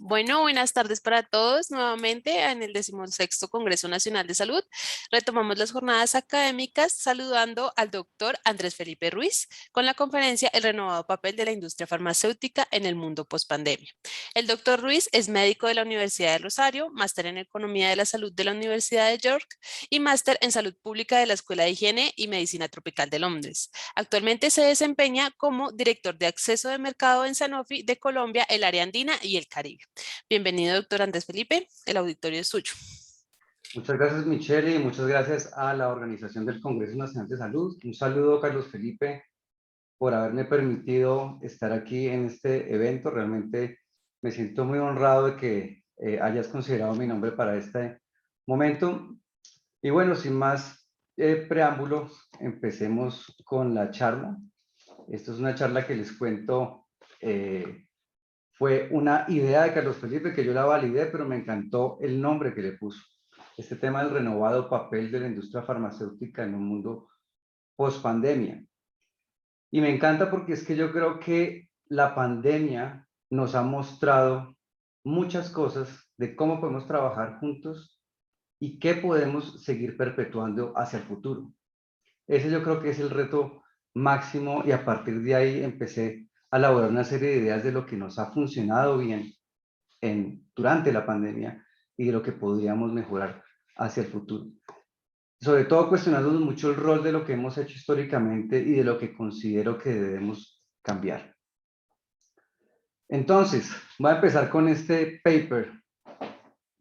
Bueno, buenas tardes para todos. Nuevamente en el 16º Congreso Nacional de Salud retomamos las jornadas académicas saludando al doctor Andrés Felipe Ruiz con la conferencia El renovado papel de la industria farmacéutica en el mundo postpandemia. El doctor Ruiz es médico de la Universidad de Rosario, máster en Economía de la Salud de la Universidad de York y máster en Salud Pública de la Escuela de Higiene y Medicina Tropical de Londres. Actualmente se desempeña como director de acceso de mercado en Sanofi de Colombia, el área andina y el Caribe. Bienvenido, doctor Andrés Felipe. El auditorio es suyo. Muchas gracias, Michelle, y muchas gracias a la organización del Congreso Nacional de Salud. Un saludo, Carlos Felipe, por haberme permitido estar aquí en este evento. Realmente me siento muy honrado de que hayas considerado mi nombre para este momento. Y bueno, sin más preámbulo, empecemos con la charla. Esto es una charla que les cuento. Fue una idea de Carlos Felipe que yo la validé, pero me encantó el nombre que le puso. Este tema del renovado papel de la industria farmacéutica en un mundo post-pandemia. Y me encanta porque es que yo creo que la pandemia nos ha mostrado muchas cosas de cómo podemos trabajar juntos y qué podemos seguir perpetuando hacia el futuro. Ese yo creo que es el reto máximo y a partir de ahí empecé a elaborar una serie de ideas de lo que nos ha funcionado bien durante la pandemia y de lo que podríamos mejorar hacia el futuro. Sobre todo cuestionándonos mucho el rol de lo que hemos hecho históricamente y de lo que considero que debemos cambiar. Entonces, voy a empezar con este paper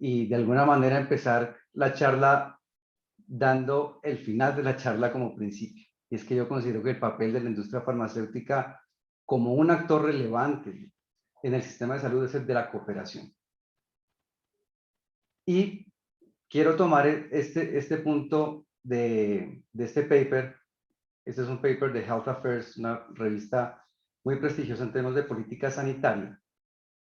y de alguna manera empezar la charla dando el final de la charla como principio. Y es que yo considero que el papel de la industria farmacéutica como un actor relevante en el sistema de salud es el de la cooperación. Y quiero tomar este punto de este paper. Este es un paper de Health Affairs, una revista muy prestigiosa en temas de política sanitaria,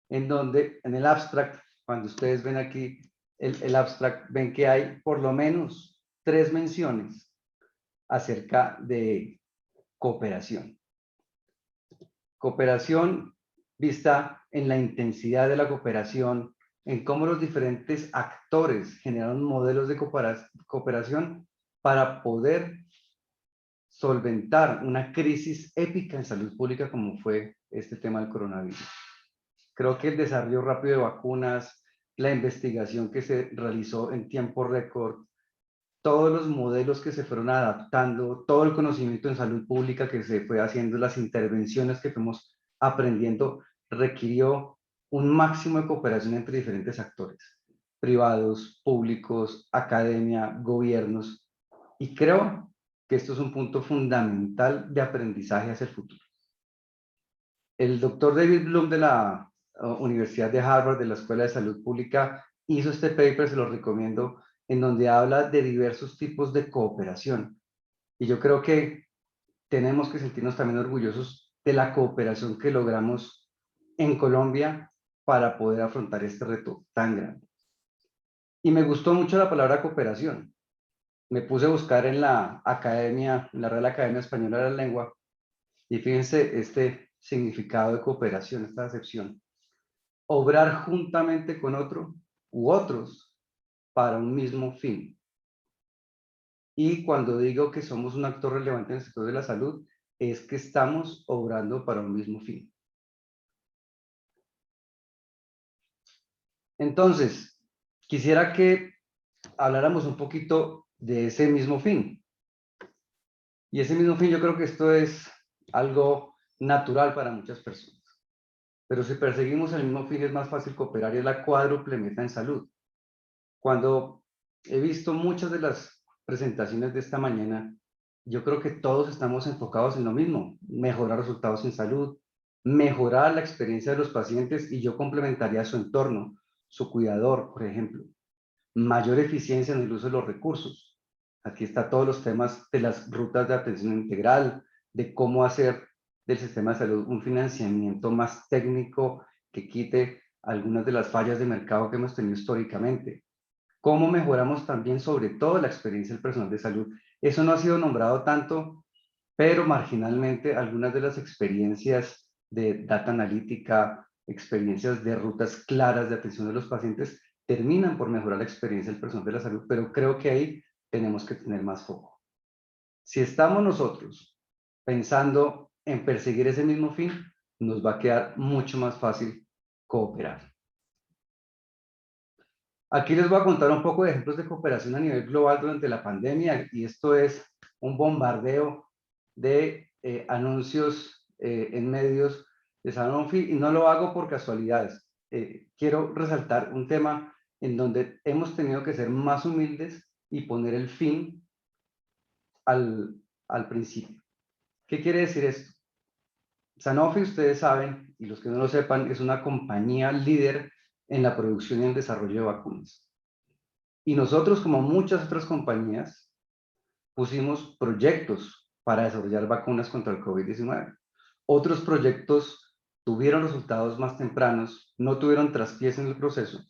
en donde en el abstract, cuando ustedes ven aquí el abstract, ven que hay por lo menos 3 menciones acerca de cooperación. Cooperación vista en la intensidad de la cooperación, en cómo los diferentes actores generan modelos de cooperación para poder solventar una crisis épica en salud pública como fue este tema del coronavirus. Creo que el desarrollo rápido de vacunas, la investigación que se realizó en tiempo récord, todos los modelos que se fueron adaptando, todo el conocimiento en salud pública que se fue haciendo, las intervenciones que fuimos aprendiendo, requirió un máximo de cooperación entre diferentes actores, privados, públicos, academia, gobiernos, y creo que esto es un punto fundamental de aprendizaje hacia el futuro. El doctor David Bloom de la Universidad de Harvard, de la Escuela de Salud Pública, hizo este paper, se lo recomiendo, en donde habla de diversos tipos de cooperación. Y yo creo que tenemos que sentirnos también orgullosos de la cooperación que logramos en Colombia para poder afrontar este reto tan grande. Y me gustó mucho la palabra cooperación. Me puse a buscar en la academia, en la Real Academia Española de la Lengua, y fíjense este significado de cooperación, esta acepción. Obrar juntamente con otro u otros para un mismo fin. Y cuando digo que somos un actor relevante en el sector de la salud, es que estamos obrando para un mismo fin. Entonces, quisiera que habláramos un poquito de ese mismo fin. Y ese mismo fin, yo creo que esto es algo natural para muchas personas. Pero si perseguimos el mismo fin, es más fácil cooperar y es la cuádruple meta en salud. Cuando he visto muchas de las presentaciones de esta mañana, yo creo que todos estamos enfocados en lo mismo: mejorar resultados en salud, mejorar la experiencia de los pacientes, y yo complementaría su entorno, su cuidador, por ejemplo, mayor eficiencia en el uso de los recursos. Aquí está todos los temas de las rutas de atención integral, de cómo hacer del sistema de salud un financiamiento más técnico que quite algunas de las fallas de mercado que hemos tenido históricamente. ¿Cómo mejoramos también sobre todo la experiencia del personal de salud? Eso no ha sido nombrado tanto, pero marginalmente algunas de las experiencias de data analítica, experiencias de rutas claras de atención de los pacientes, terminan por mejorar la experiencia del personal de la salud, pero creo que ahí tenemos que tener más foco. Si estamos nosotros pensando en perseguir ese mismo fin, nos va a quedar mucho más fácil cooperar. Aquí les voy a contar un poco de ejemplos de cooperación a nivel global durante la pandemia, y esto es un bombardeo de anuncios en medios de Sanofi, y no lo hago por casualidades. Quiero resaltar un tema en donde hemos tenido que ser más humildes y poner el fin al principio. ¿Qué quiere decir esto? Sanofi, ustedes saben, y los que no lo sepan, es una compañía líder en la producción y el desarrollo de vacunas. Y nosotros, como muchas otras compañías, pusimos proyectos para desarrollar vacunas contra el COVID-19. Otros proyectos tuvieron resultados más tempranos, no tuvieron traspiés en el proceso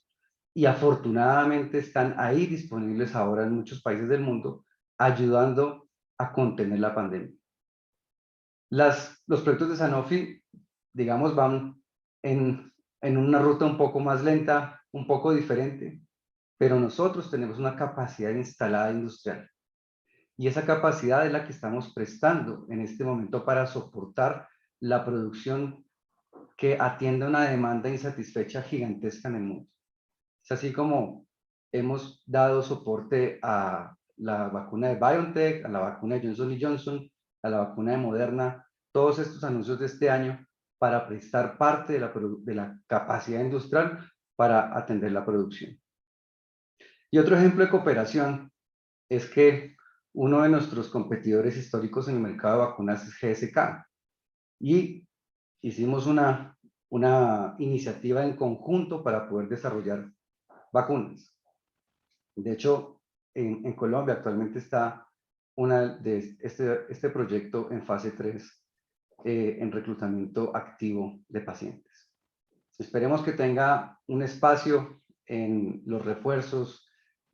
y afortunadamente están ahí disponibles ahora en muchos países del mundo, ayudando a contener la pandemia. Los proyectos de Sanofi, digamos, van en una ruta un poco más lenta, un poco diferente, pero nosotros tenemos una capacidad instalada industrial. Y esa capacidad es la que estamos prestando en este momento para soportar la producción que atiende una demanda insatisfecha gigantesca en el mundo. Es así como hemos dado soporte a la vacuna de BioNTech, a la vacuna de Johnson Johnson, a la vacuna de Moderna, todos estos anuncios de este año para prestar parte de la capacidad industrial para atender la producción. Y otro ejemplo de cooperación es que uno de nuestros competidores históricos en el mercado de vacunas es GSK. Y hicimos una iniciativa en conjunto para poder desarrollar vacunas. De hecho, en Colombia actualmente está este proyecto en fase 3 en reclutamiento activo de pacientes. Esperemos que tenga un espacio en los refuerzos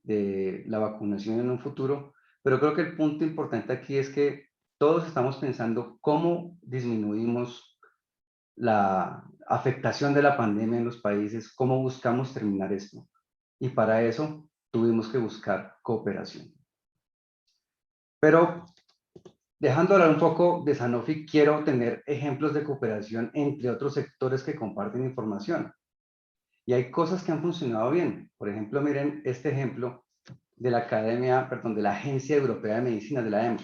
de la vacunación en un futuro, pero creo que el punto importante aquí es que todos estamos pensando cómo disminuimos la afectación de la pandemia en los países, cómo buscamos terminar esto. Y para eso tuvimos que buscar cooperación. Pero dejando hablar un poco de Sanofi, quiero tener ejemplos de cooperación entre otros sectores que comparten información. Y hay cosas que han funcionado bien. Por ejemplo, miren este ejemplo de la de la Agencia Europea de Medicina, de la EMA,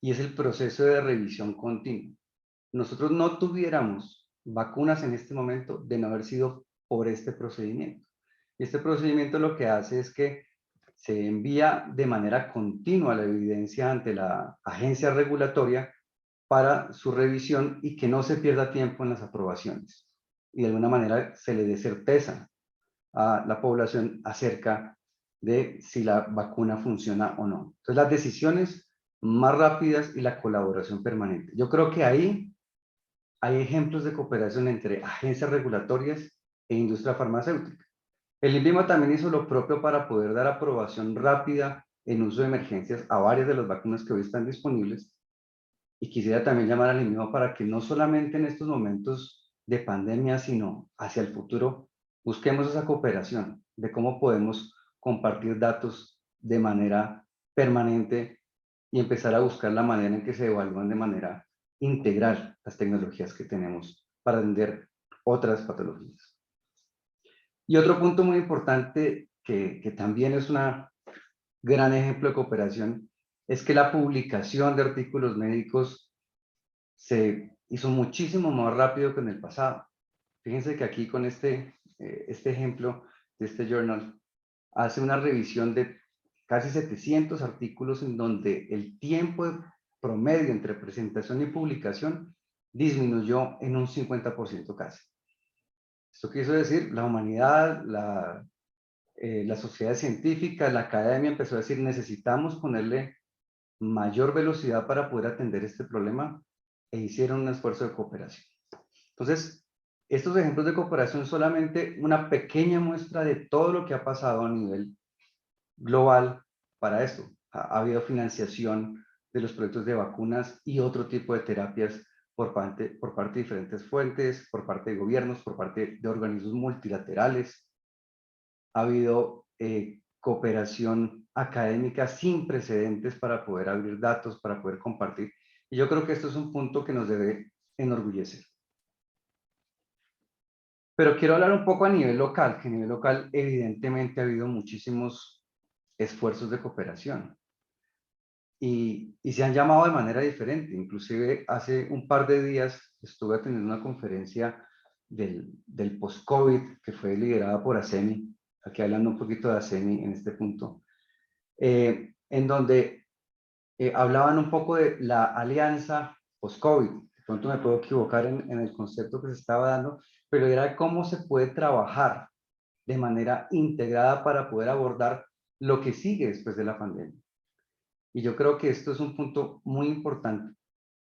y es el proceso de revisión continua. Nosotros no tuviéramos vacunas en este momento de no haber sido por este procedimiento. Y este procedimiento lo que hace es que se envía de manera continua la evidencia ante la agencia regulatoria para su revisión y que no se pierda tiempo en las aprobaciones. Y de alguna manera se le dé certeza a la población acerca de si la vacuna funciona o no. Entonces, las decisiones más rápidas y la colaboración permanente. Yo creo que ahí hay ejemplos de cooperación entre agencias regulatorias e industria farmacéutica. El INVIMA también hizo lo propio para poder dar aprobación rápida en uso de emergencias a varias de las vacunas que hoy están disponibles. Y quisiera también llamar al INVIMA para que no solamente en estos momentos de pandemia, sino hacia el futuro, busquemos esa cooperación de cómo podemos compartir datos de manera permanente y empezar a buscar la manera en que se evalúan de manera integral las tecnologías que tenemos para atender otras patologías. Y otro punto muy importante que también es un gran ejemplo de cooperación es que la publicación de artículos médicos se hizo muchísimo más rápido que en el pasado. Fíjense que aquí con este ejemplo de este journal hace una revisión de casi 700 artículos en donde el tiempo promedio entre presentación y publicación disminuyó en un 50% casi. Esto quiso decir, la humanidad, la sociedad científica, la academia empezó a decir, necesitamos ponerle mayor velocidad para poder atender este problema e hicieron un esfuerzo de cooperación. Entonces, estos ejemplos de cooperación son solamente una pequeña muestra de todo lo que ha pasado a nivel global para esto. Ha habido financiación de los proyectos de vacunas y otro tipo de terapias por parte de diferentes fuentes, por parte de gobiernos, por parte de organismos multilaterales. Ha habido cooperación académica sin precedentes para poder abrir datos, para poder compartir. Y yo creo que esto es un punto que nos debe enorgullecer. Pero quiero hablar un poco a nivel local, que a nivel local evidentemente ha habido muchísimos esfuerzos de cooperación y se han llamado de manera diferente. Inclusive hace un par de días estuve atendiendo una conferencia del post-COVID que fue liderada por ASEMI, aquí hablando un poquito de ASEMI en este punto, en donde hablaban un poco de la alianza post-COVID. De pronto me puedo equivocar en el concepto que se estaba dando, pero era cómo se puede trabajar de manera integrada para poder abordar lo que sigue después de la pandemia. Y yo creo que esto es un punto muy importante.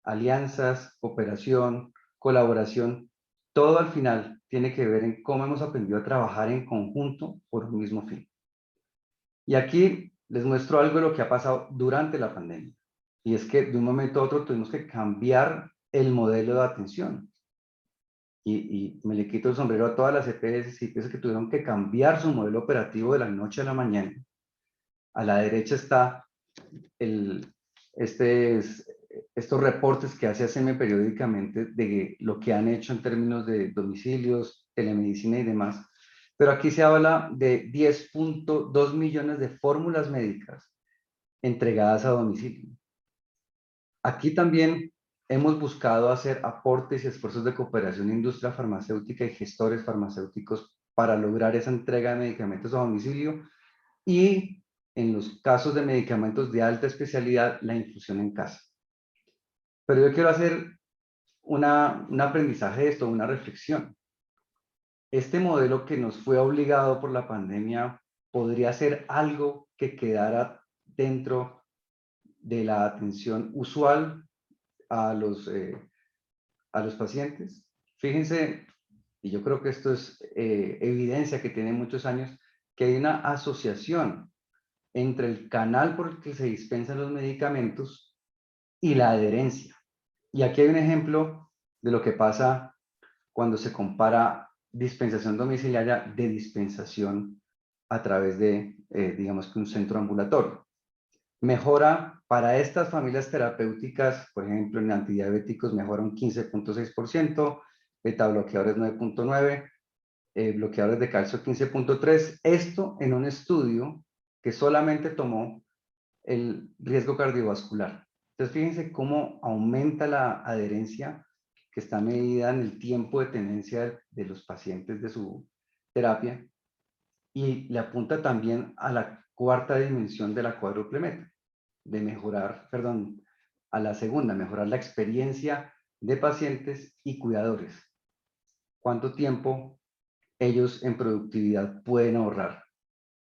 Alianzas, cooperación, colaboración, todo al final tiene que ver en cómo hemos aprendido a trabajar en conjunto por un mismo fin. Y aquí les muestro algo de lo que ha pasado durante la pandemia. Y es que de un momento a otro tuvimos que cambiar el modelo de atención. Y me le quito el sombrero a todas las EPS y IPS que tuvieron que cambiar su modelo operativo de la noche a la mañana. A la derecha está estos reportes que hace ACM periódicamente de lo que han hecho en términos de domicilios, telemedicina y demás. Pero aquí se habla de 10.2 millones de fórmulas médicas entregadas a domicilio. Aquí también hemos buscado hacer aportes y esfuerzos de cooperación industria farmacéutica y gestores farmacéuticos para lograr esa entrega de medicamentos a domicilio y en los casos de medicamentos de alta especialidad, la infusión en casa. Pero yo quiero hacer un aprendizaje de esto, una reflexión. Este modelo que nos fue obligado por la pandemia podría ser algo que quedara dentro de la atención usual a los pacientes. Fíjense, y yo creo que esto es evidencia que tiene muchos años, que hay una asociación entre el canal por el que se dispensan los medicamentos y la adherencia. Y aquí hay un ejemplo de lo que pasa cuando se compara dispensación domiciliaria de dispensación a través de, digamos que un centro ambulatorio. Mejora para estas familias terapéuticas, por ejemplo, en antidiabéticos mejora un 15.6%, beta bloqueadores 9.9%, bloqueadores de calcio 15.3%. Esto en un estudio que solamente tomó el riesgo cardiovascular. Entonces, fíjense cómo aumenta la adherencia que está medida en el tiempo de tenencia de los pacientes de su terapia y le apunta también a la cuarta dimensión de la cuádruple meta, de mejorar, perdón, a la segunda, mejorar la experiencia de pacientes y cuidadores. ¿Cuánto tiempo ellos en productividad pueden ahorrar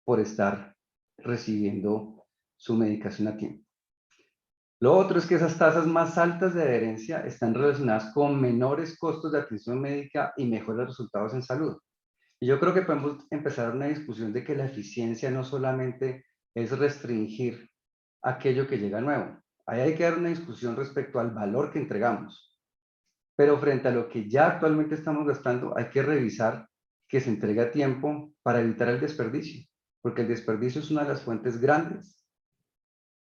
por estar recibiendo su medicación a tiempo? Lo otro es que esas tasas más altas de adherencia están relacionadas con menores costos de atención médica y mejores resultados en salud. Y yo creo que podemos empezar una discusión de que la eficiencia no solamente es restringir aquello que llega nuevo. Ahí hay que dar una discusión respecto al valor que entregamos. Pero frente a lo que ya actualmente estamos gastando, hay que revisar que se entregue a tiempo para evitar el desperdicio, porque el desperdicio es una de las fuentes grandes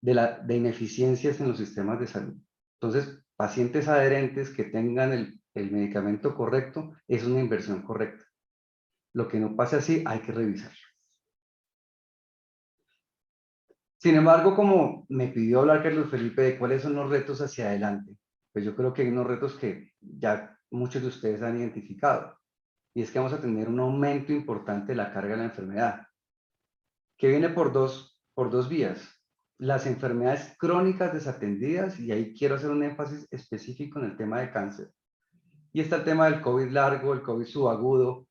de ineficiencias en los sistemas de salud. Entonces, pacientes adherentes que tengan el medicamento correcto es una inversión correcta. Lo que no pase así, hay que revisarlo. Sin embargo, como me pidió hablar Carlos Felipe de cuáles son los retos hacia adelante, pues yo creo que hay unos retos que ya muchos de ustedes han identificado. Y es que vamos a tener un aumento importante de la carga de la enfermedad, que viene por dos vías. Las enfermedades crónicas desatendidas, y ahí quiero hacer un énfasis específico en el tema de cáncer. Y está el tema del COVID largo, el COVID subagudo,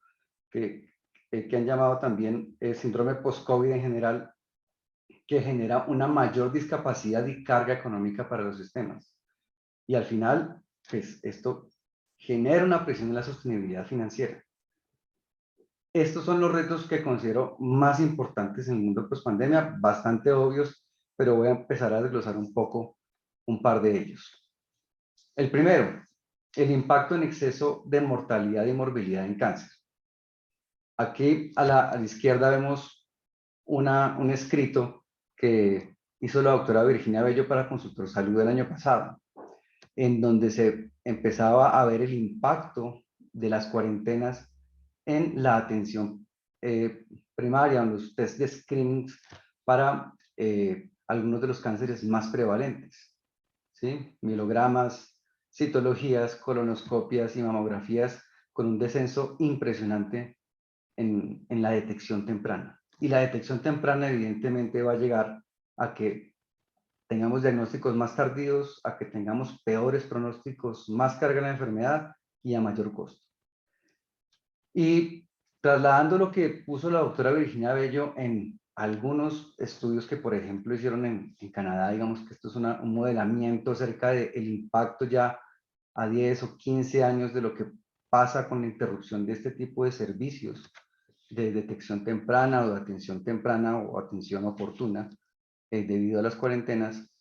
que han llamado también síndrome post-COVID en general, que genera una mayor discapacidad y carga económica para los sistemas. Y al final, pues esto genera una presión en la sostenibilidad financiera. Estos son los retos que considero más importantes en el mundo post-pandemia, bastante obvios, pero voy a empezar a desglosar un poco un par de ellos. El primero, el impacto en exceso de mortalidad y morbilidad en cáncer. Aquí a la izquierda vemos un escrito que hizo la doctora Virginia Bello para Consultor Salud el año pasado, en donde se empezaba a ver el impacto de las cuarentenas en la atención primaria, en los test de screening para algunos de los cánceres más prevalentes, ¿sí? Mielogramas, citologías, colonoscopias y mamografías con un descenso impresionante en la detección temprana. Y la detección temprana evidentemente va a llegar a que tengamos diagnósticos más tardíos, a que tengamos peores pronósticos, más carga en la enfermedad y a mayor costo. Y trasladando lo que puso la doctora Virginia Bello en algunos estudios que, por ejemplo, hicieron en Canadá, digamos que esto es un modelamiento acerca del impacto ya a 10 o 15 años de lo que pasa con la interrupción de este tipo de servicios de detección temprana o de atención temprana o atención oportuna debido a las cuarentenas,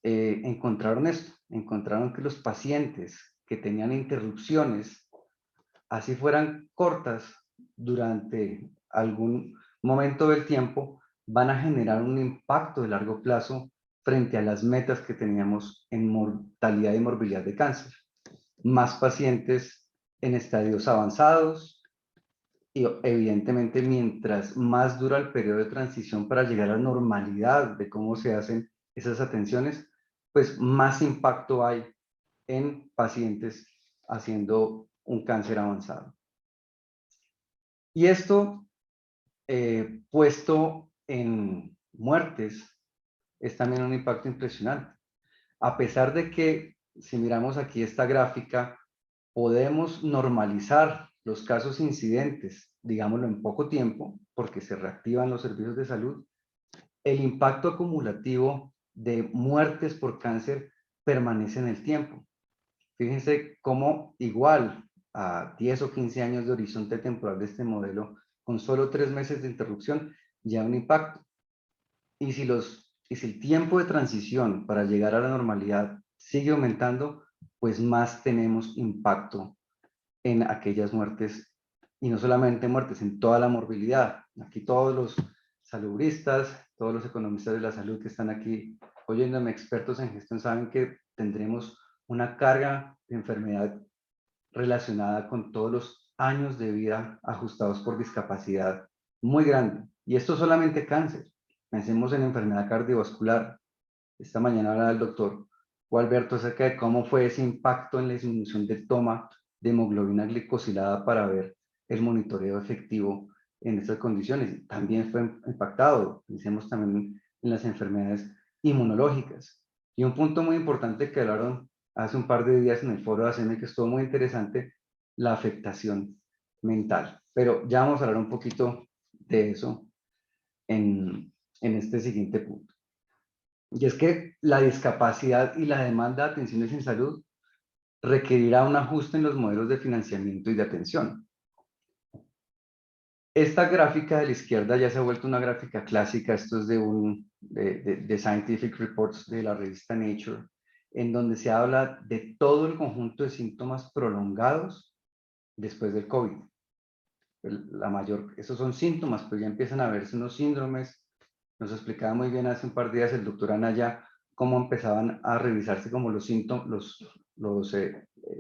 encontraron esto, encontraron que los pacientes que tenían interrupciones, así fueran cortas durante algún momento del tiempo, van a generar un impacto de largo plazo frente a las metas que teníamos en mortalidad y morbilidad de cáncer. Más pacientes en estadios avanzados, y evidentemente mientras más dura el periodo de transición para llegar a la normalidad de cómo se hacen esas atenciones, pues más impacto hay en pacientes haciendo un cáncer avanzado. Y esto, puesto en muertes, es también un impacto impresionante. A pesar de que, si miramos aquí esta gráfica, podemos normalizar los casos incidentes, digámoslo, en poco tiempo, porque se reactivan los servicios de salud, el impacto acumulativo de muertes por cáncer permanece en el tiempo. Fíjense cómo igual a 10 o 15 años de horizonte temporal de este modelo, con solo 3 meses de interrupción, ya un impacto. Y si el tiempo de transición para llegar a la normalidad sigue aumentando, pues más tenemos impacto en aquellas muertes, y no solamente muertes, en toda la morbilidad. Aquí todos los salubristas, todos los economistas de la salud que están aquí oyéndome, expertos en gestión, saben que tendremos una carga de enfermedad relacionada con todos los años de vida ajustados por discapacidad muy grande. Y esto solamente cáncer. Pensemos en enfermedad cardiovascular. Esta mañana hablaba el doctor Gualberto acerca de cómo fue ese impacto en la disminución de toma de hemoglobina glicosilada para ver el monitoreo efectivo en estas condiciones. También fue impactado. Pensemos también en las enfermedades inmunológicas. Y un punto muy importante que hablaron hace un par de días en el foro de ACM, que estuvo muy interesante, la afectación mental. Pero ya vamos a hablar un poquito de eso en este siguiente punto. Y es que la discapacidad y la demanda de atenciones en salud requerirá un ajuste en los modelos de financiamiento y de atención. Esta gráfica de la izquierda ya se ha vuelto una gráfica clásica. Esto es de Scientific Reports de la revista Nature, en donde se habla de todo el conjunto de síntomas prolongados después del COVID. Esos son síntomas, pero ya empiezan a verse unos síndromes. Nos explicaba muy bien hace un par de días el doctor Anaya cómo empezaban a revisarse como los síntomas, los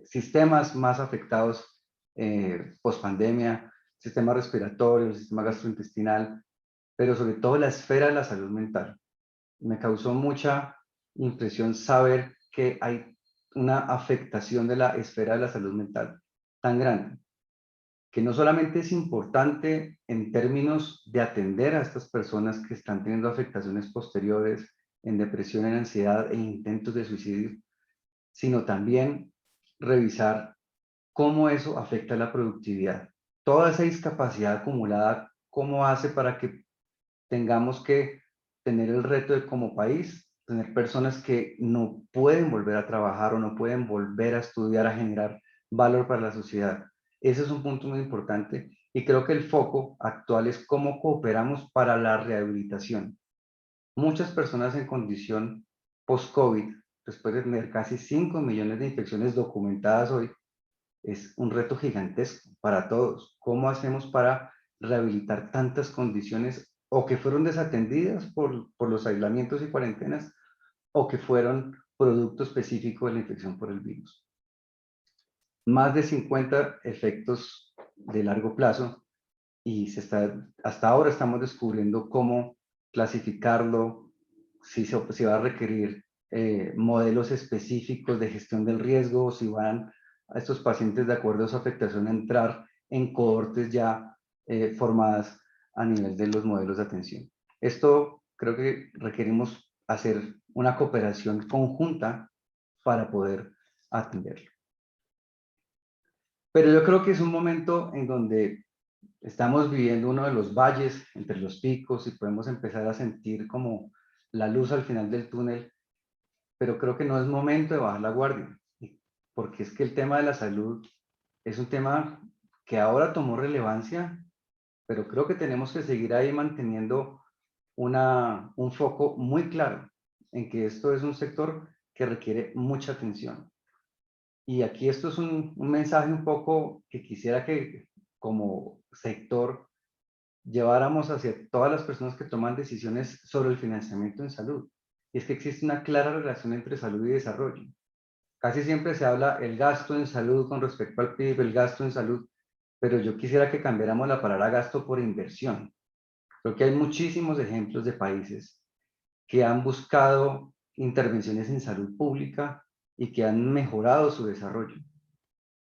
sistemas más afectados post pandemia, sistema respiratorio, sistema gastrointestinal, pero sobre todo la esfera de la salud mental. Me causó mucha impresión saber que hay una afectación de la esfera de la salud mental tan grande, que no solamente es importante en términos de atender a estas personas que están teniendo afectaciones posteriores en depresión, en ansiedad e intentos de suicidio, sino también revisar cómo eso afecta la productividad. Toda esa discapacidad acumulada, cómo hace para que tengamos que tener el reto de como país, tener personas que no pueden volver a trabajar o no pueden volver a estudiar, a generar valor para la sociedad. Ese es un punto muy importante y creo que el foco actual es cómo cooperamos para la rehabilitación. Muchas personas en condición post-COVID después de tener casi 5 millones de infecciones documentadas hoy, es un reto gigantesco para todos. ¿Cómo hacemos para rehabilitar tantas condiciones o que fueron desatendidas por los aislamientos y cuarentenas o que fueron producto específico de la infección por el virus? Más de 50 efectos de largo plazo y hasta ahora estamos descubriendo cómo clasificarlo, si va a requerir modelos específicos de gestión del riesgo, si van a estos pacientes de acuerdo a su afectación a entrar en cohortes ya formadas a nivel de los modelos de atención. Esto creo que requerimos hacer una cooperación conjunta para poder atenderlo. Pero yo creo que es un momento en donde estamos viviendo uno de los valles entre los picos y podemos empezar a sentir como la luz al final del túnel, pero creo que no es momento de bajar la guardia, porque es que el tema de la salud es un tema que ahora tomó relevancia, pero creo que tenemos que seguir ahí manteniendo un foco muy claro en que esto es un sector que requiere mucha atención. Y aquí esto es un mensaje un poco que quisiera que como sector lleváramos hacia todas las personas que toman decisiones sobre el financiamiento en salud. Y es que existe una clara relación entre salud y desarrollo. Casi siempre se habla el gasto en salud con respecto al PIB, el gasto en salud, pero yo quisiera que cambiáramos la palabra gasto por inversión. Creo que hay muchísimos ejemplos de países que han buscado intervenciones en salud pública y que han mejorado su desarrollo.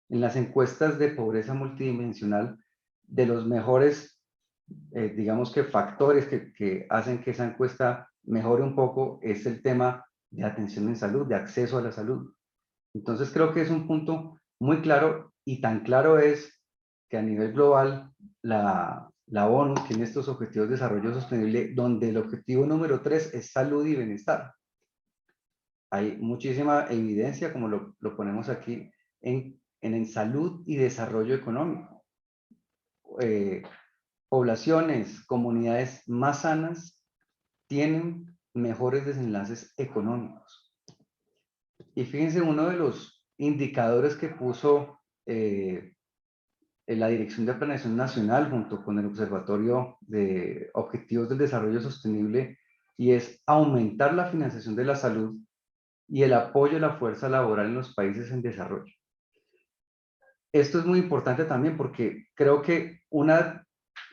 En las encuestas de pobreza multidimensional, de los mejores, digamos que factores que hacen que esa encuesta mejore un poco es el tema de atención en salud, de acceso a la salud. Entonces creo que es un punto muy claro y tan claro es que a nivel global la ONU tiene estos objetivos de desarrollo sostenible donde el objetivo número 3 es salud y bienestar. Hay muchísima evidencia, como lo ponemos aquí, en salud y desarrollo económico. Poblaciones, comunidades más sanas tienen mejores desenlaces económicos. Y fíjense, uno de los indicadores que puso en la Dirección de Planeación Nacional junto con el Observatorio de Objetivos del Desarrollo Sostenible y es aumentar la financiación de la salud y el apoyo a la fuerza laboral en los países en desarrollo. Esto es muy importante también porque creo que una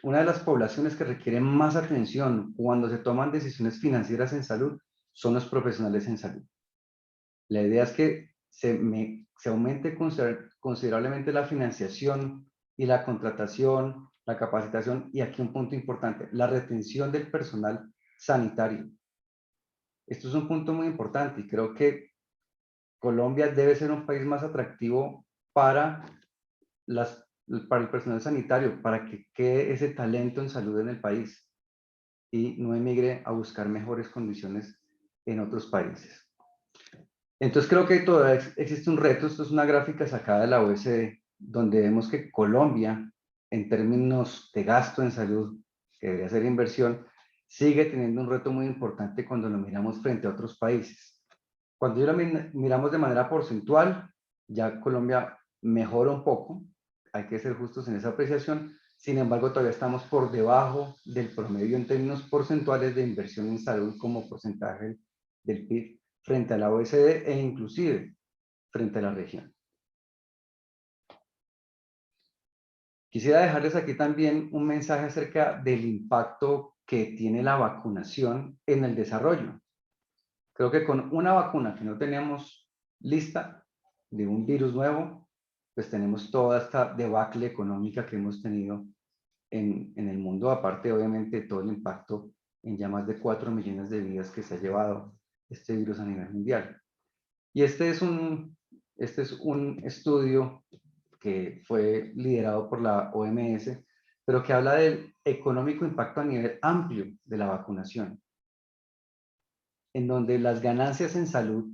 de las poblaciones que requieren más atención cuando se toman decisiones financieras en salud son los profesionales en salud. La idea es que se aumente considerablemente la financiación y la contratación, la capacitación y aquí un punto importante, la retención del personal sanitario. Esto es un punto muy importante y creo que Colombia debe ser un país más atractivo para el personal sanitario, para que quede ese talento en salud en el país y no emigre a buscar mejores condiciones en otros países. Entonces creo que todavía existe un reto, esto es una gráfica sacada de la OECD, donde vemos que Colombia, en términos de gasto en salud, que debería ser inversión, sigue teniendo un reto muy importante cuando lo miramos frente a otros países. Cuando ya lo miramos de manera porcentual, ya Colombia mejora un poco, hay que ser justos en esa apreciación, sin embargo todavía estamos por debajo del promedio en términos porcentuales de inversión en salud como porcentaje del PIB frente a la OECD e inclusive frente a la región. Quisiera dejarles aquí también un mensaje acerca del impacto que tiene la vacunación en el desarrollo. Creo que con una vacuna que no teníamos lista de un virus nuevo, pues tenemos toda esta debacle económica que hemos tenido en el mundo, aparte obviamente de todo el impacto en ya más de 4 millones de vidas que se ha llevado este virus a nivel mundial. Y este es un estudio que fue liderado por la OMS, pero que habla del económico impacto a nivel amplio de la vacunación, en donde las ganancias en salud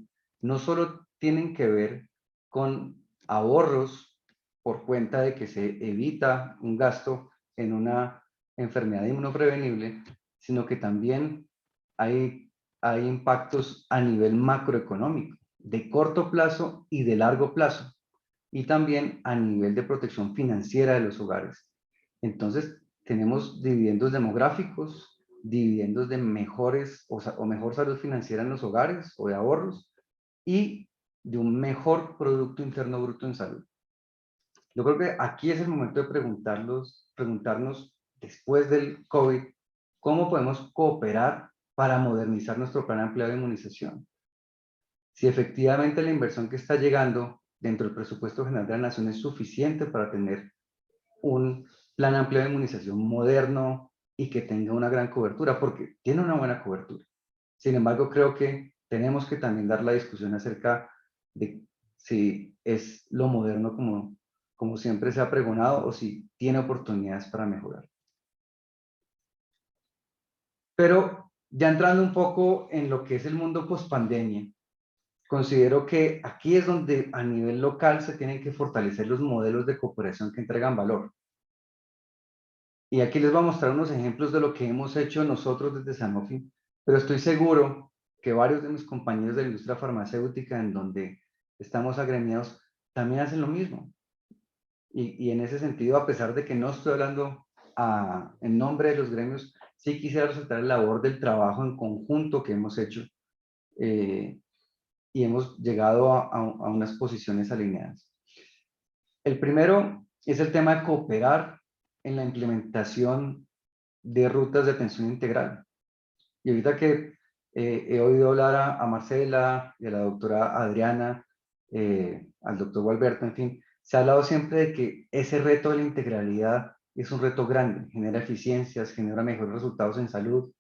no solo tienen que ver con ahorros por cuenta de que se evita un gasto en una enfermedad inmunoprevenible, sino que también hay impactos a nivel macroeconómico. de corto plazo y de largo plazo, y también a nivel de protección financiera de los hogares. Entonces, tenemos dividendos demográficos, dividendos de mejores o mejor salud financiera en los hogares o de ahorros, y de un mejor Producto Interno Bruto en salud. Yo creo que aquí es el momento de preguntarnos después del COVID, ¿cómo podemos cooperar para modernizar nuestro plan ampliado de inmunización? Si efectivamente la inversión que está llegando dentro del presupuesto general de la nación es suficiente para tener un plan amplio de inmunización moderno y que tenga una gran cobertura, porque tiene una buena cobertura. Sin embargo, creo que tenemos que también dar la discusión acerca de si es lo moderno como siempre se ha pregonado o si tiene oportunidades para mejorar. Pero ya entrando un poco en lo que es el mundo post-pandemia, considero que aquí es donde a nivel local se tienen que fortalecer los modelos de cooperación que entregan valor. Y aquí les voy a mostrar unos ejemplos de lo que hemos hecho nosotros desde Sanofi, pero estoy seguro que varios de mis compañeros de la industria farmacéutica en donde estamos agremiados también hacen lo mismo. Y en ese sentido, a pesar de que no estoy hablando en nombre de los gremios, sí quisiera resaltar la labor del trabajo en conjunto que hemos hecho y hemos llegado a unas posiciones alineadas. El primero es el tema de cooperar en la implementación de rutas de atención integral. Y ahorita que he oído hablar a Marcela y a la doctora Adriana, al doctor Gualberto, en fin, se ha hablado siempre de que ese reto de la integralidad es un reto grande, genera eficiencias, genera mejores resultados en salud,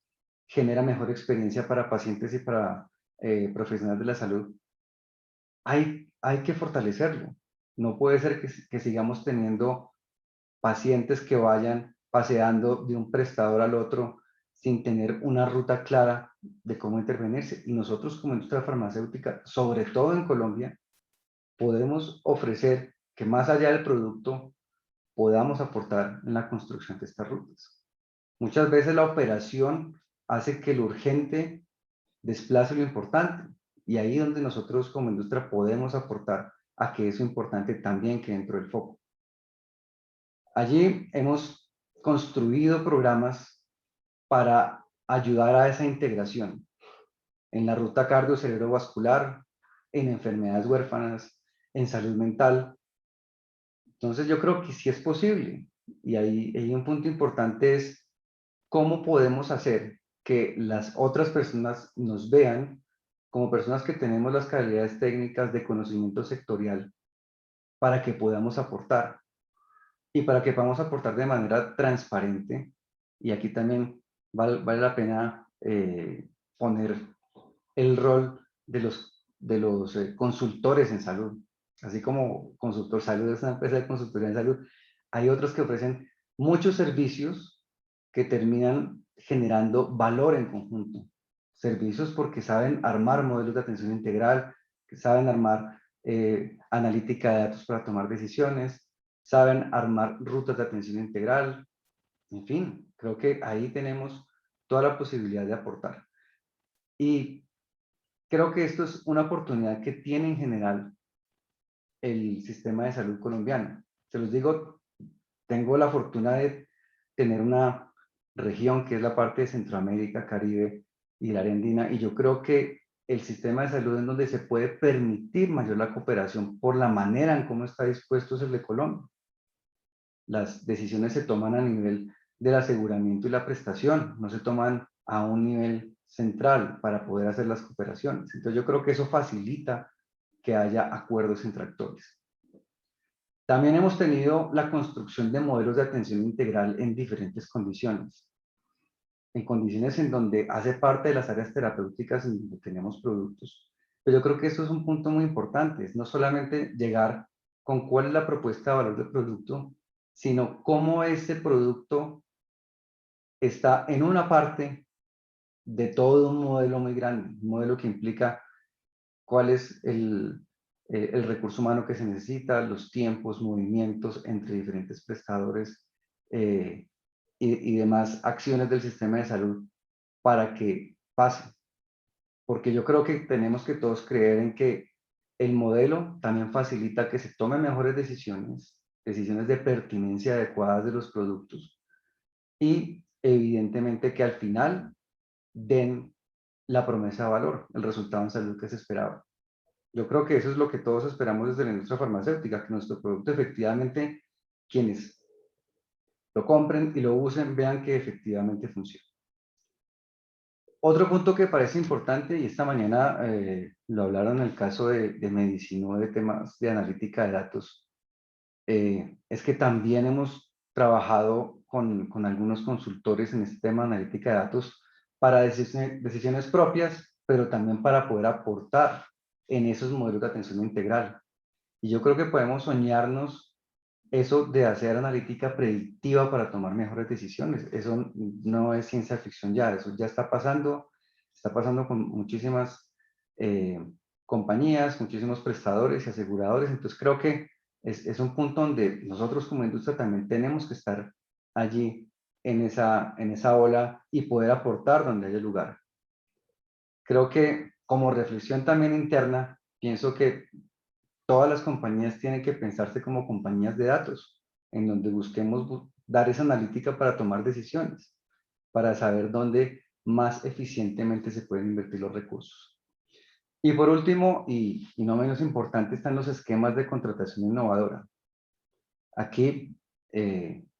genera mejor experiencia para pacientes y para profesionales de la salud. Hay que fortalecerlo. No puede ser que sigamos teniendo pacientes que vayan paseando de un prestador al otro sin tener una ruta clara de cómo intervenirse. Y nosotros como industria farmacéutica, sobre todo en Colombia, podemos ofrecer que más allá del producto podamos aportar en la construcción de estas rutas. Muchas veces la operación hace que lo urgente desplace lo importante y ahí es donde nosotros como industria podemos aportar a que eso importante también quede dentro del foco. Allí hemos construido programas para ayudar a esa integración en la ruta cardio-cerebrovascular, en enfermedades huérfanas, en salud mental. Entonces yo creo que sí es posible. Y ahí un punto importante es cómo podemos hacer que las otras personas nos vean como personas que tenemos las calidades técnicas de conocimiento sectorial para que podamos aportar. Y para que podamos aportar de manera transparente, y aquí también vale la pena poner el rol de los consultores en salud. Así como Consultor Salud es una empresa de consultoría en salud, hay otros que ofrecen muchos servicios que terminan generando valor en conjunto. Servicios porque saben armar modelos de atención integral, que saben armar analítica de datos para tomar decisiones, saben armar rutas de atención integral, en fin, creo que ahí tenemos toda la posibilidad de aportar. Y creo que esto es una oportunidad que tiene en general el sistema de salud colombiano. Se los digo, tengo la fortuna de tener una región que es la parte de Centroamérica, Caribe y la Argentina, y yo creo que el sistema de salud en donde se puede permitir mayor la cooperación por la manera en cómo está dispuesto es el de Colombia. Las decisiones se toman a nivel del aseguramiento y la prestación, no se toman a un nivel central para poder hacer las cooperaciones. Entonces yo creo que eso facilita que haya acuerdos entre actores. También hemos tenido la construcción de modelos de atención integral en diferentes condiciones. En condiciones en donde hace parte de las áreas terapéuticas en donde tenemos productos. Pero yo creo que eso es un punto muy importante, es no solamente llegar con cuál es la propuesta de valor del producto, sino cómo ese producto está en una parte de todo un modelo muy grande, un modelo que implica cuál es el recurso humano que se necesita, los tiempos, movimientos entre diferentes prestadores y demás acciones del sistema de salud para que pase. Porque yo creo que tenemos que todos creer en que el modelo también facilita que se tomen mejores decisiones, decisiones de pertinencia adecuadas de los productos y evidentemente que al final den la promesa de valor, el resultado en salud que se esperaba. Yo creo que eso es lo que todos esperamos desde la industria farmacéutica, que nuestro producto efectivamente, quienes lo compren y lo usen, vean que efectivamente funciona. Otro punto que parece importante, y esta mañana lo hablaron en el caso de medicina, de temas de analítica de datos, es que también hemos trabajado con algunos consultores en este tema de analítica de datos para decisiones propias, pero también para poder aportar en esos modelos de atención integral. Y yo creo que podemos soñarnos eso de hacer analítica predictiva para tomar mejores decisiones. Eso no es ciencia ficción ya, eso ya está pasando con muchísimas compañías, muchísimos prestadores y aseguradores. Entonces creo que es un punto donde nosotros como industria también tenemos que estar allí en esa ola y poder aportar donde haya lugar. Creo que como reflexión también interna, pienso que todas las compañías tienen que pensarse como compañías de datos, en donde busquemos dar esa analítica para tomar decisiones, para saber dónde más eficientemente se pueden invertir los recursos. Y por último, y no menos importante, están los esquemas de contratación innovadora. Aquí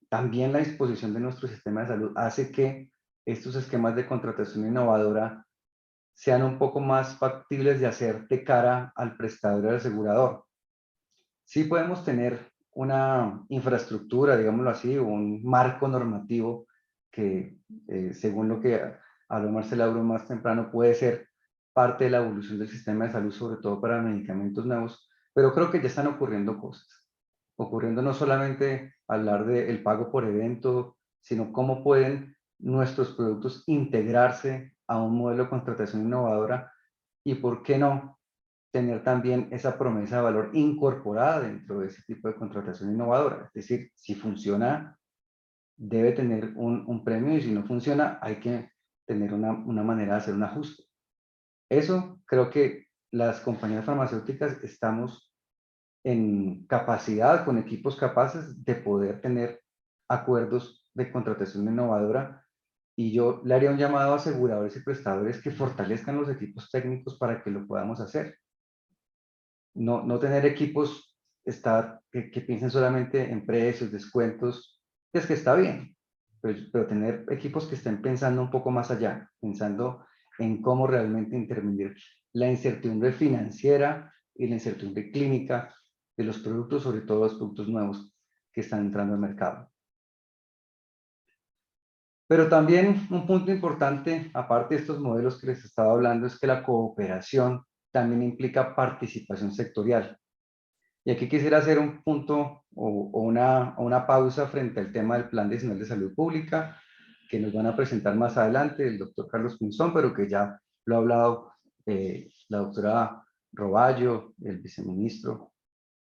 también la disposición de nuestro sistema de salud hace que estos esquemas de contratación innovadora sean un poco más factibles de hacer de cara al prestador y al asegurador. Sí podemos tener una infraestructura, digámoslo así, o un marco normativo que, según lo que habló Marcela Auro más temprano, puede ser parte de la evolución del sistema de salud, sobre todo para medicamentos nuevos, pero creo que ya están ocurriendo cosas. Ocurriendo no solamente hablar del pago por evento, sino cómo pueden nuestros productos integrarse a un modelo de contratación innovadora y, ¿por qué no?, tener también esa promesa de valor incorporada dentro de ese tipo de contratación innovadora. Es decir, si funciona, debe tener un premio, y si no funciona, hay que tener una manera de hacer un ajuste. Eso creo que las compañías farmacéuticas estamos en capacidad, con equipos capaces de poder tener acuerdos de contratación innovadora, y yo le haría un llamado a aseguradores y prestadores que fortalezcan los equipos técnicos para que lo podamos hacer. No tener equipos que piensen solamente en precios, descuentos, es que está bien, pero tener equipos que estén pensando un poco más allá, pensando en cómo realmente intervenir la incertidumbre financiera y la incertidumbre clínica de los productos, sobre todo los productos nuevos que están entrando al mercado. Pero también un punto importante, aparte de estos modelos que les estaba hablando, es que la cooperación también implica participación sectorial. Y aquí quisiera hacer un punto o una pausa frente al tema del Plan Nacional de Salud Pública, que nos van a presentar más adelante el doctor Carlos Pinzón, pero que ya lo ha hablado la doctora Roballo, el viceministro.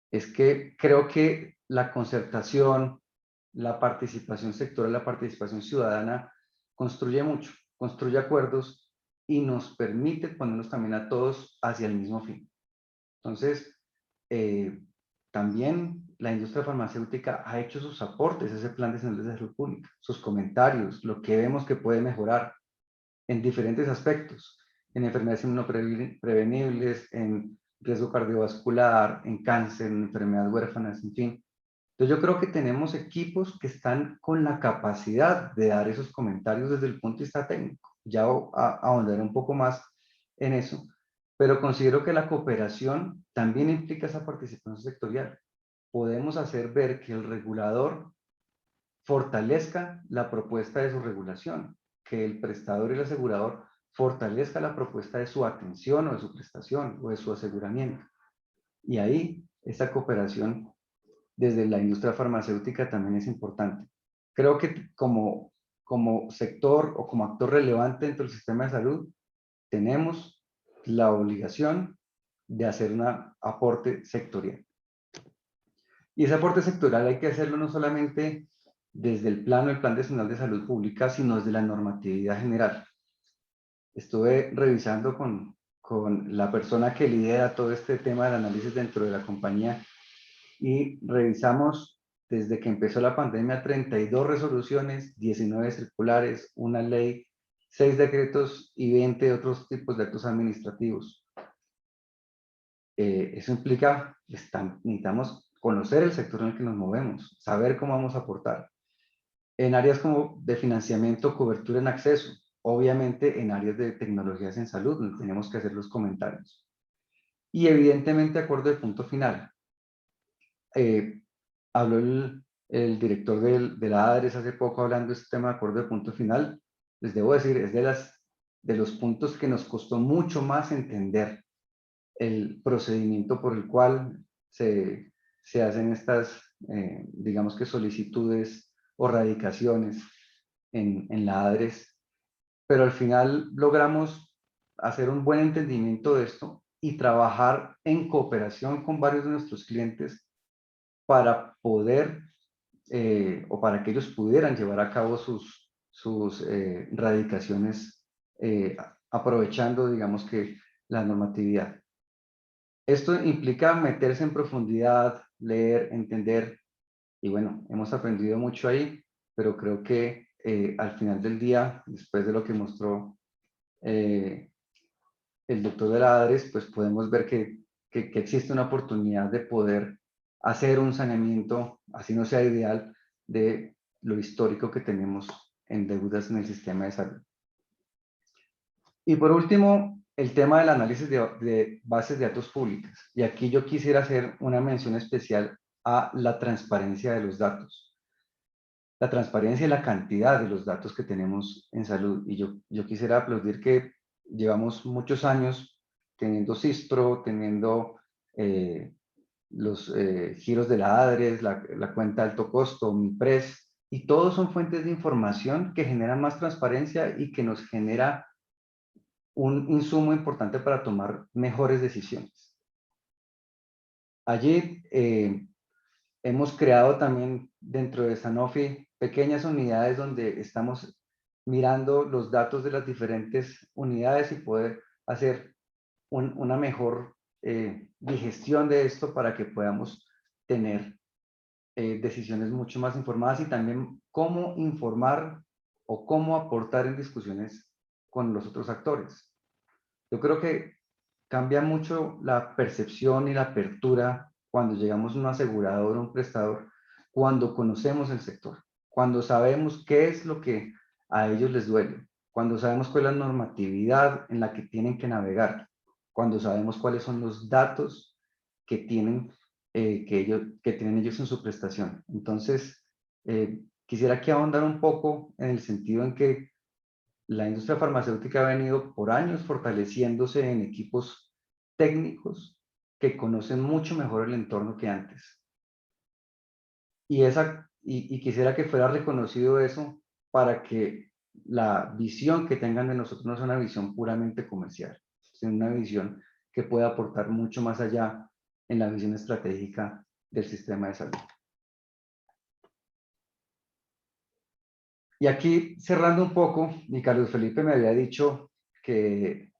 Es que creo que la concertación, la participación sectorial, la participación ciudadana construye mucho, construye acuerdos y nos permite ponernos también a todos hacia el mismo fin. Entonces, también la industria farmacéutica ha hecho sus aportes a ese Plan Nacional de Salud Pública, sus comentarios, lo que vemos que puede mejorar en diferentes aspectos, en enfermedades inmunoprevenibles, en riesgo cardiovascular, en cáncer, en enfermedades huérfanas, en fin. Entonces yo creo que tenemos equipos que están con la capacidad de dar esos comentarios desde el punto de vista técnico. Ya ahondaré un poco más en eso, pero considero que la cooperación también implica esa participación sectorial. Podemos hacer ver que el regulador fortalezca la propuesta de su regulación, que el prestador y el asegurador fortalezca la propuesta de su atención o de su prestación o de su aseguramiento. Y ahí esta cooperación desde la industria farmacéutica también es importante. Creo que como sector o como actor relevante dentro del sistema de salud, tenemos la obligación de hacer un aporte sectorial. Y ese aporte sectorial hay que hacerlo no solamente desde el Plan Nacional de Salud Pública, sino desde la normatividad general. Estuve revisando con con la persona que lidera todo este tema del análisis dentro de la compañía y revisamos desde que empezó la pandemia 32 resoluciones, 19 circulares, una ley, 6 decretos y 20 otros tipos de actos administrativos. Eso implica, necesitamos conocer el sector en el que nos movemos, saber cómo vamos a aportar. En áreas como de financiamiento, cobertura en acceso, obviamente en áreas de tecnologías en salud, donde tenemos que hacer los comentarios. Y evidentemente acuerdo de punto final. Habló el director de la ADRES hace poco hablando de este tema de acuerdo de punto final. Les debo decir, es de los puntos que nos costó mucho más entender el procedimiento por el cual se hacen estas, digamos que solicitudes o radicaciones en la ADRES, pero al final logramos hacer un buen entendimiento de esto y trabajar en cooperación con varios de nuestros clientes para poder o para que ellos pudieran llevar a cabo sus radicaciones aprovechando, digamos que, la normatividad. Esto implica meterse en profundidad, leer, entender, y bueno, hemos aprendido mucho ahí, pero creo que al final del día, después de lo que mostró el doctor de la ADRES, pues podemos ver que existe una oportunidad de poder hacer un saneamiento, así no sea ideal, de lo histórico que tenemos en deudas en el sistema de salud. Y por último, el tema del análisis de bases de datos públicas. Y aquí yo quisiera hacer una mención especial a la transparencia de los datos. La transparencia y la cantidad de los datos que tenemos en salud. Y yo quisiera aplaudir que llevamos muchos años teniendo Sistro, teniendo los giros de la ADRES, la cuenta de alto costo, MIPRES, y todos son fuentes de información que generan más transparencia y que nos genera un insumo importante para tomar mejores decisiones. Allí hemos creado también dentro de Sanofi pequeñas unidades donde estamos mirando los datos de las diferentes unidades y poder hacer una mejor digestión de esto para que podamos tener decisiones mucho más informadas y también cómo informar o cómo aportar en discusiones con los otros actores. Yo creo que cambia mucho la percepción y la apertura cuando llegamos a un asegurador o un prestador, cuando conocemos el sector, cuando sabemos qué es lo que a ellos les duele, cuando sabemos cuál es la normatividad en la que tienen que navegar, cuando sabemos cuáles son los datos que tienen, que tienen ellos en su prestación. Entonces, quisiera aquí ahondar un poco en el sentido en que la industria farmacéutica ha venido por años fortaleciéndose en equipos técnicos que conocen mucho mejor el entorno que antes. Y quisiera que fuera reconocido eso para que la visión que tengan de nosotros no sea una visión puramente comercial, sino una visión que pueda aportar mucho más allá en la visión estratégica del sistema de salud. Y aquí, cerrando un poco, y Carlos Felipe me había dicho que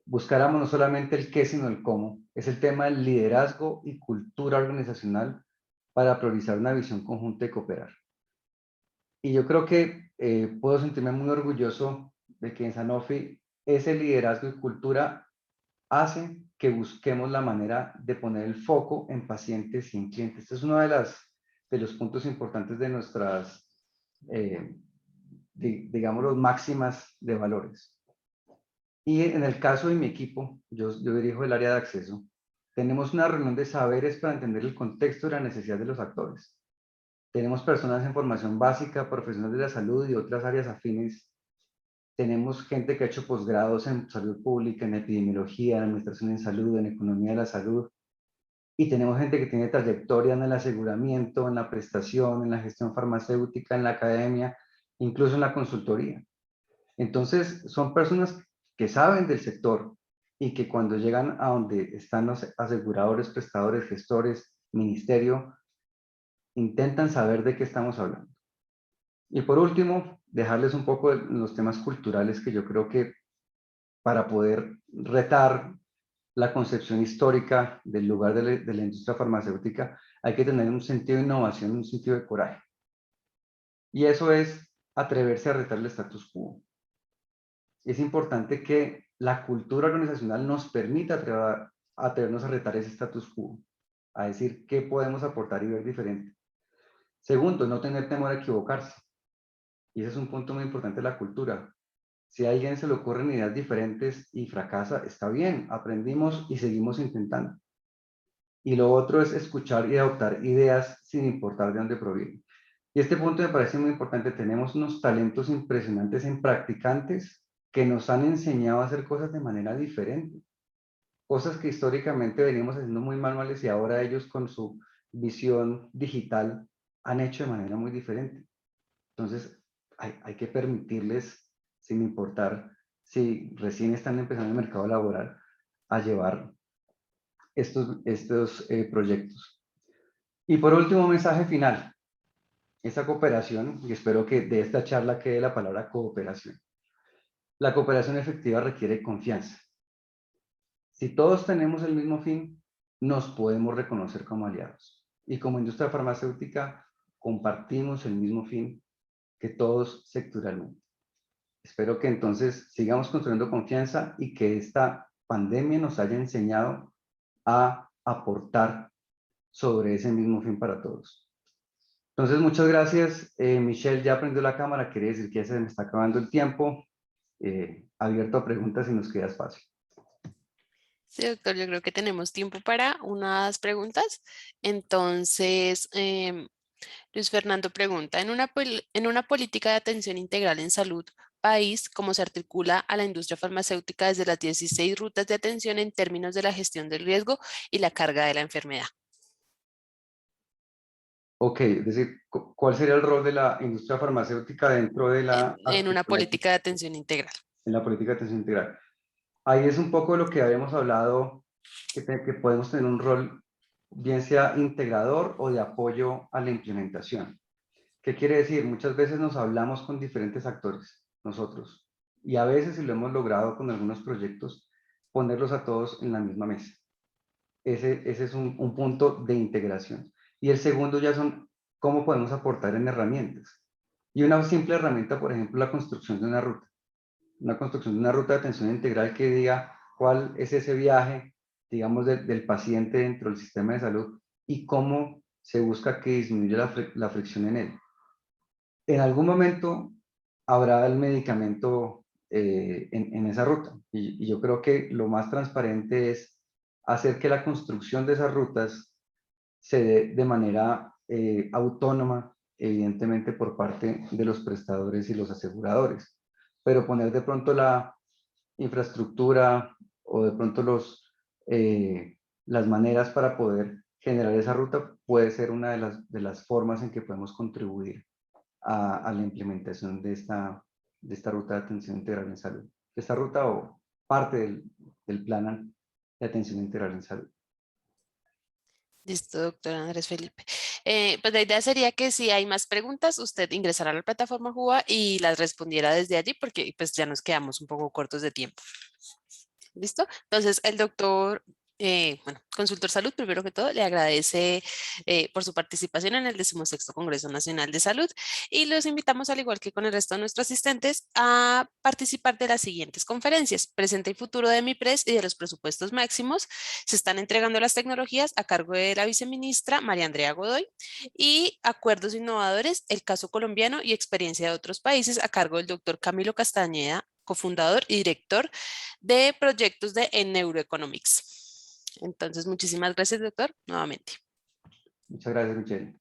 buscáramos no solamente el qué, sino el cómo. Es el tema del liderazgo y cultura organizacional para priorizar una visión conjunta y cooperar. Y yo creo que puedo sentirme muy orgulloso de que en Sanofi ese liderazgo y cultura hacen que busquemos la manera de poner el foco en pacientes y en clientes. Este es uno de los puntos importantes de nuestras, digamos, los máximas de valores. Y en el caso de mi equipo, yo dirijo el área de acceso, tenemos una reunión de saberes para entender el contexto y la necesidad de los actores. Tenemos personas en formación básica, profesionales de la salud y otras áreas afines. Tenemos gente que ha hecho posgrados en salud pública, en epidemiología, en administración en salud, en economía de la salud. Y tenemos gente que tiene trayectoria en el aseguramiento, en la prestación, en la gestión farmacéutica, en la academia, incluso en la consultoría. Entonces, son personas que saben del sector y que cuando llegan a donde están los aseguradores, prestadores, gestores, ministerio, intentan saber de qué estamos hablando. Y por último, dejarles un poco de los temas culturales que yo creo que para poder retar la concepción histórica del lugar de la industria farmacéutica, hay que tener un sentido de innovación, un sentido de coraje. Y eso es atreverse a retar el status quo. Es importante que la cultura organizacional nos permita atrevernos a retar ese status quo, a decir qué podemos aportar y ver diferente. Segundo, no tener temor a equivocarse. Y ese es un punto muy importante de la cultura. Si a alguien se le ocurren ideas diferentes y fracasa, está bien, aprendimos y seguimos intentando. Y lo otro es escuchar y adoptar ideas sin importar de dónde provienen. Y este punto me parece muy importante. Tenemos unos talentos impresionantes en practicantes que nos han enseñado a hacer cosas de manera diferente. Cosas que históricamente venimos haciendo muy manuales y ahora ellos con su visión digital han hecho de manera muy diferente. Entonces, hay que permitirles, sin importar si recién están empezando el mercado laboral, a llevar estos proyectos. Y por último, mensaje final. Esta cooperación, y espero que de esta charla quede la palabra cooperación. La cooperación efectiva requiere confianza. Si todos tenemos el mismo fin, nos podemos reconocer como aliados. Y como industria farmacéutica, compartimos el mismo fin que todos sectorialmente. Espero que entonces sigamos construyendo confianza y que esta pandemia nos haya enseñado a aportar sobre ese mismo fin para todos. Entonces, muchas gracias. Michelle ya prendió la cámara, quiere decir que ya se me está acabando el tiempo. Abierto a preguntas y nos queda espacio. Sí, doctor, yo creo que tenemos tiempo para unas preguntas. Entonces, Luis Fernando pregunta, en una política de atención integral en salud, país, ¿cómo se articula a la industria farmacéutica desde las 16 rutas de atención en términos de la gestión del riesgo y la carga de la enfermedad? Ok, es decir, ¿cuál sería el rol de la industria farmacéutica dentro de la En una articulación política de atención integral. en la política de atención integral? Ahí es un poco lo que habíamos hablado, que podemos tener un rol, bien sea integrador o de apoyo a la implementación. ¿Qué quiere decir? Muchas veces nos hablamos con diferentes actores, nosotros, y a veces, si lo hemos logrado con algunos proyectos, ponerlos a todos en la misma mesa. Ese es un punto de integración. Y el segundo ya son cómo podemos aportar en herramientas. Y una simple herramienta, por ejemplo, la construcción de una ruta. Una construcción de una ruta de atención integral que diga cuál es ese viaje, digamos, del paciente dentro del sistema de salud y cómo se busca que disminuya la fricción en él. En algún momento habrá el medicamento en esa ruta. Y yo creo que lo más transparente es hacer que la construcción de esas rutas se dé de manera autónoma, evidentemente por parte de los prestadores y los aseguradores. Pero poner de pronto la infraestructura o de pronto las maneras para poder generar esa ruta puede ser una de las formas en que podemos contribuir a la implementación de esta ruta de atención integral en salud. Esta ruta o parte del plan de atención integral en salud. Listo, doctor Andrés Felipe. Pues la idea sería que si hay más preguntas, usted ingresara a la plataforma JUA y las respondiera desde allí porque pues ya nos quedamos un poco cortos de tiempo. ¿Listo? Entonces, el doctor, bueno, consultor salud, primero que todo, le agradece por su participación en el 16º Congreso Nacional de Salud y los invitamos, al igual que con el resto de nuestros asistentes, a participar de las siguientes conferencias: Presente y Futuro de MIPRES y de los presupuestos máximos. Se están entregando las tecnologías a cargo de la viceministra María Andrea Godoy, y Acuerdos Innovadores, el caso colombiano y experiencia de otros países, a cargo del doctor Camilo Castañeda, cofundador y director de proyectos de en Neuroeconomics. Entonces, muchísimas gracias, doctor, nuevamente. Muchas gracias, Michelle.